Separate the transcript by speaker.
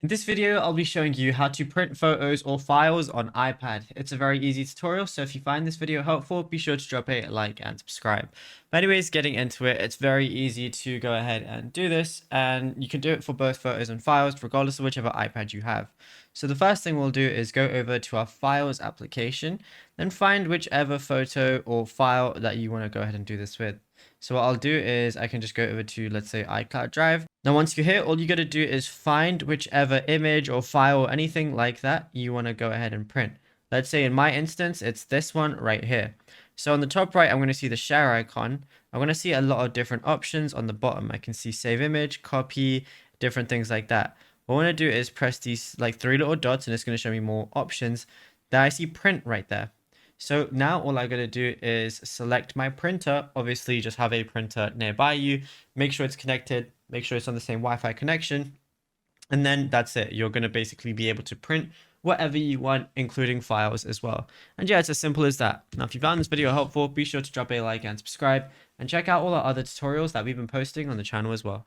Speaker 1: In this video, I'll be showing you how to print photos or files on iPad. It's a very easy tutorial, so if you find this video helpful, be sure to drop a like and subscribe. But anyways, getting into it, it's very easy to go ahead and do this, and you can do it for both photos and files, regardless of whichever iPad you have. So the first thing we'll do is go over to our Files application, then find whichever photo or file that you want to go ahead and do this with. So what I'll do is I can just go over to, let's say, iCloud Drive. Now, once you're here, all you got to do is find whichever image or file or anything like that you want to go ahead and print. Let's say in my instance, it's this one right here. So on the top right, I'm going to see the share icon. I'm going to see a lot of different options on the bottom. I can see save image, copy, different things like that. What I want to do is press these like three little dots and it's going to show me more options. Then I see print right there. So now all I gotta do is select my printer. Obviously, just have a printer nearby you. Make sure it's connected. Make sure it's on the same Wi-Fi connection. And then that's it. You're gonna basically be able to print whatever you want, including files as well. And yeah, it's as simple as that. Now, if you found this video helpful, be sure to drop a like and subscribe. And check out all our other tutorials that we've been posting on the channel as well.